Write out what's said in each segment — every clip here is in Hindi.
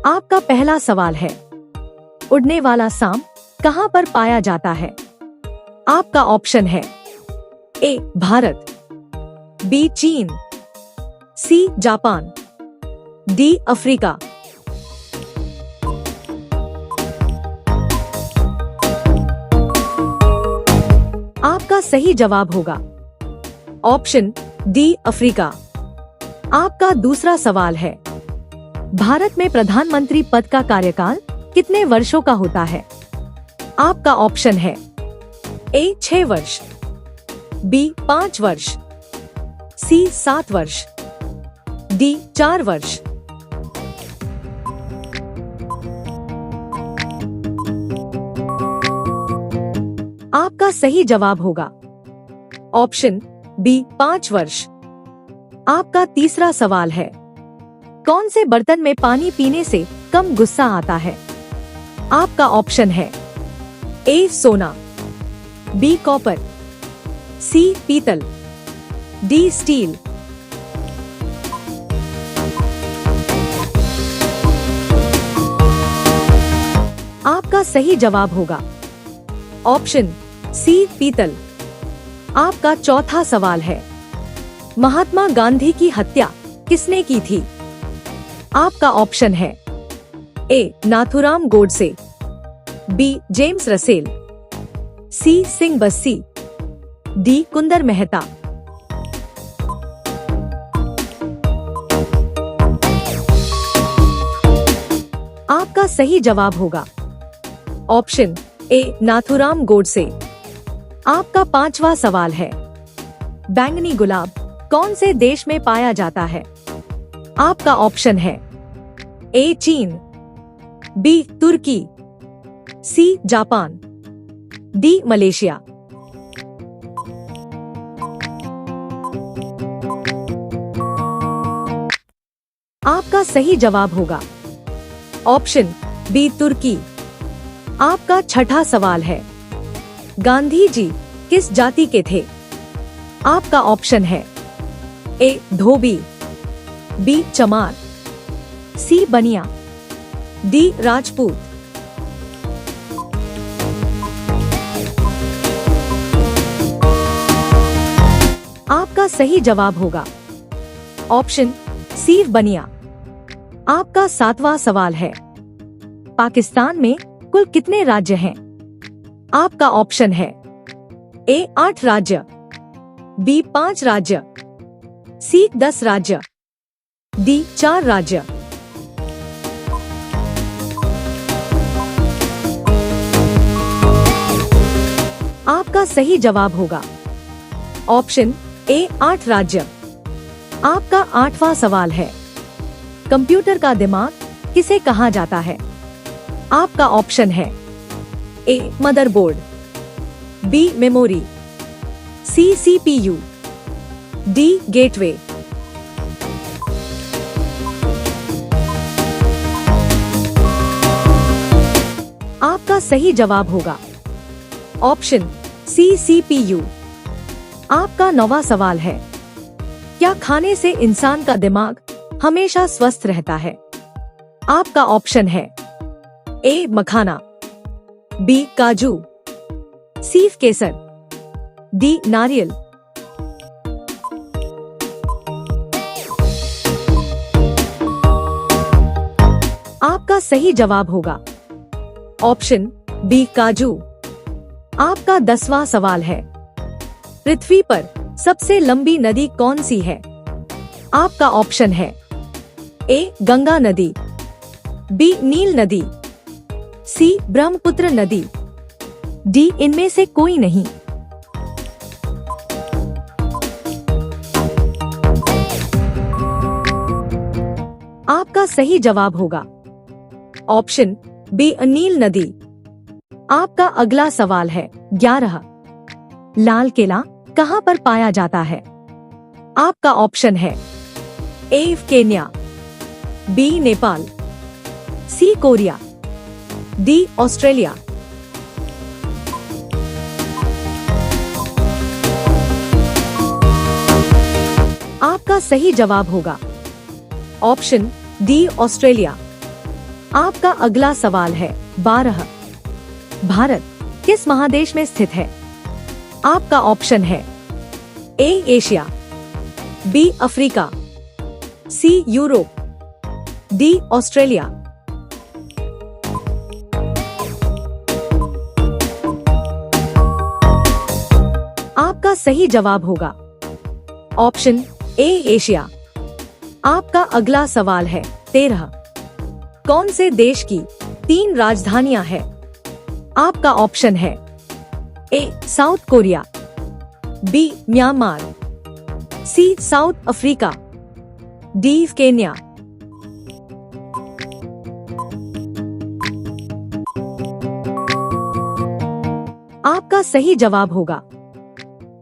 आपका पहला सवाल है, उड़ने वाला सांप कहां पर पाया जाता है? आपका ऑप्शन है ए भारत, बी चीन, सी जापान, डी अफ्रीका। आपका सही जवाब होगा ऑप्शन डी अफ्रीका। आपका दूसरा सवाल है, भारत में प्रधानमंत्री पद का कार्यकाल कितने वर्षों का होता है? आपका ऑप्शन है ए 6 वर्ष, बी 5 वर्ष, सी 7 वर्ष, डी 4 वर्ष। आपका सही जवाब होगा ऑप्शन बी 5 वर्ष। आपका तीसरा सवाल है, कौन से बर्तन में पानी पीने से कम गुस्सा आता है? आपका ऑप्शन है ए सोना, बी कॉपर, सी पीतल, डी स्टील। आपका सही जवाब होगा ऑप्शन सी पीतल। आपका चौथा सवाल है, महात्मा गांधी की हत्या किसने की थी? आपका ऑप्शन है A Nathuram Godse, B James Russell, C Singh Bassi, D Kundar Mehta. आपका सही जवाब होगा ऑप्शन ए नाथुराम गोडसे। आपका पांचवा सवाल है, बैंगनी गुलाब कौन से देश में पाया जाता है? आपका ऑप्शन है ए चीन, बी तुर्की, सी जापान, डी मलेशिया। आपका सही जवाब होगा ऑप्शन बी तुर्की। आपका छठा सवाल है, गांधी जी किस जाति के थे? आपका ऑप्शन है ए धोबी, बी चमार, सी बनिया, डी राजपूत। आपका सही जवाब होगा ऑप्शन सी बनिया। आपका सातवां सवाल है, पाकिस्तान में कुल कितने राज्य हैं? आपका ऑप्शन है ए 8 राज्य, बी 5 राज्य, सी 10 राज्य, डी 4 राज्य। आपका सही जवाब होगा ऑप्शन ए 8 राज्य। आपका आठवां सवाल है, कंप्यूटर का दिमाग किसे कहा जाता है? आपका ऑप्शन है A motherboard, B memory, C CPU, D gateway. आपका सही जवाब होगा ऑप्शन सी सीपीयू। आपका 9वां सवाल है, क्या खाने से इंसान का दिमाग हमेशा स्वस्थ रहता है? आपका ऑप्शन है ए मखाना, बी काजू, सी केसर, डी नारियल। आपका सही जवाब होगा ऑप्शन बी काजू। आपका 10वां सवाल है, पृथ्वी पर सबसे लंबी नदी कौन सी है? आपका ऑप्शन है ए गंगा नदी, बी नील नदी, सी ब्रह्मपुत्र नदी, डी इनमें से कोई नहीं। आपका सही जवाब होगा ऑप्शन बी नील नदी। आपका अगला सवाल है 11, लाल किला कहां पर पाया जाता है? आपका ऑप्शन है ए केन्या, बी नेपाल, सी कोरिया, डी ऑस्ट्रेलिया। आपका सही जवाब होगा ऑप्शन डी ऑस्ट्रेलिया। आपका अगला सवाल है 12। भारत किस महादेश में स्थित है? आपका ऑप्शन है A Asia, B Africa, C Europe, D Australia. आपका सही जवाब होगा ऑप्शन ए एशिया। आपका अगला सवाल है 13। कौन से देश की 3 राजधानियां हैं? आपका ऑप्शन है ए साउथ कोरिया, बी म्यांमार, सी साउथ अफ्रीका, डी केन्या। आपका सही जवाब होगा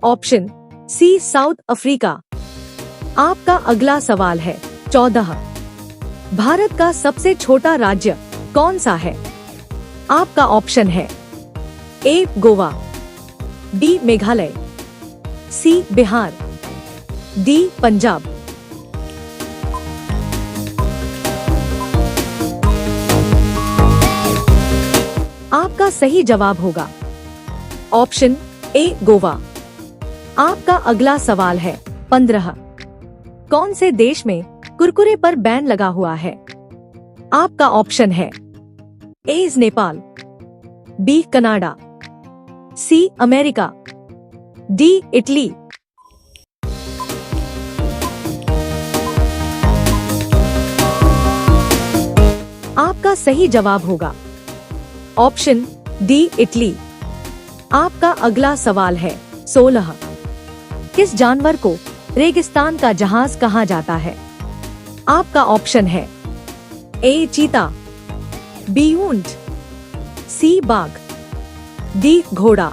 ऑप्शन सी साउथ अफ्रीका। आपका अगला सवाल है 14। भारत का सबसे छोटा राज्य कौन सा है? आपका ऑप्शन है ए गोवा, बी मेघालय, सी बिहार, डी पंजाब। आपका सही जवाब होगा ऑप्शन ए गोवा। आपका अगला सवाल है 15। कौन से देश में कुरकुरे पर बैन लगा हुआ है? आपका ऑप्शन है A Nepal, B Canada, C America, D Italy. आपका सही जवाब होगा ऑप्शन डी इटली। आपका अगला सवाल है 16। किस जानवर को रेगिस्तान का जहाज कहा जाता है? आपका ऑप्शन है ए चीता, बी ऊंट, सी बाघ, डी घोड़ा।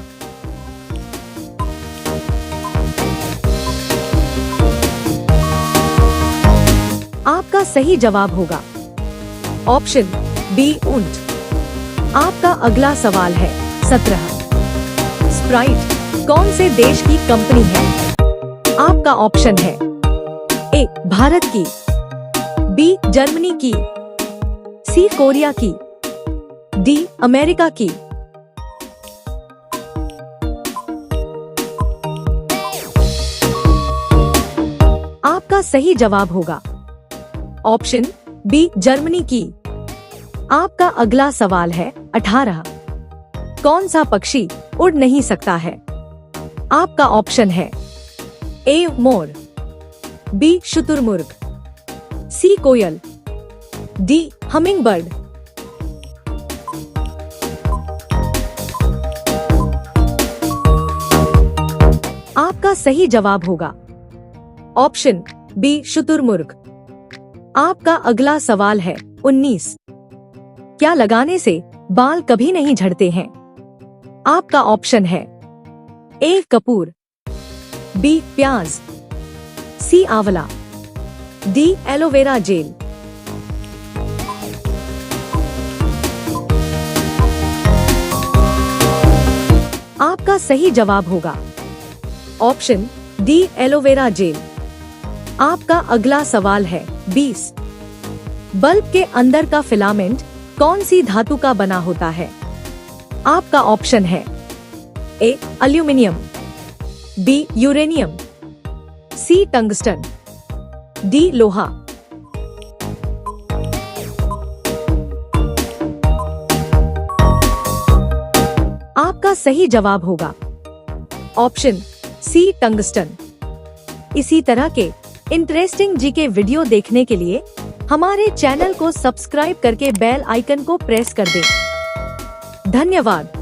आपका सही जवाब होगा ऑप्शन बी ऊंट। आपका अगला सवाल है 17। स्प्राइट कौन से देश की कंपनी है? आपका ऑप्शन है ए भारत की, बी जर्मनी की, सी कोरिया की, डी अमेरिका की। आपका सही जवाब होगा ऑप्शन बी जर्मनी की। आपका अगला सवाल है 18। कौन सा पक्षी उड़ नहीं सकता है? आपका ऑप्शन है ए मोर, बी शुतुरमुर्ग, सी कोयल, डी हमिंगबर्ड। आपका सही जवाब होगा ऑप्शन बी शुतुरमुर्ग। आपका अगला सवाल है 19। क्या लगाने से बाल कभी नहीं झड़ते हैं? आपका ऑप्शन है ए कपूर, बी प्याज, सी आंवला, डी एलोवेरा जेल। आपका सही जवाब होगा ऑप्शन डी एलोवेरा जेल। आपका अगला सवाल है 20। बल्ब के अंदर का फिलामेंट कौन सी धातु का बना होता है? आपका ऑप्शन है ए एल्यूमिनियम, बी यूरेनियम, सी टंगस्टन, डी लोहा। आपका सही जवाब होगा ऑप्शन सी टंगस्टन। इसी तरह के इंटरेस्टिंग जीके वीडियो देखने के लिए हमारे चैनल को सब्सक्राइब करके बेल आइकन को प्रेस कर दें। धन्यवाद।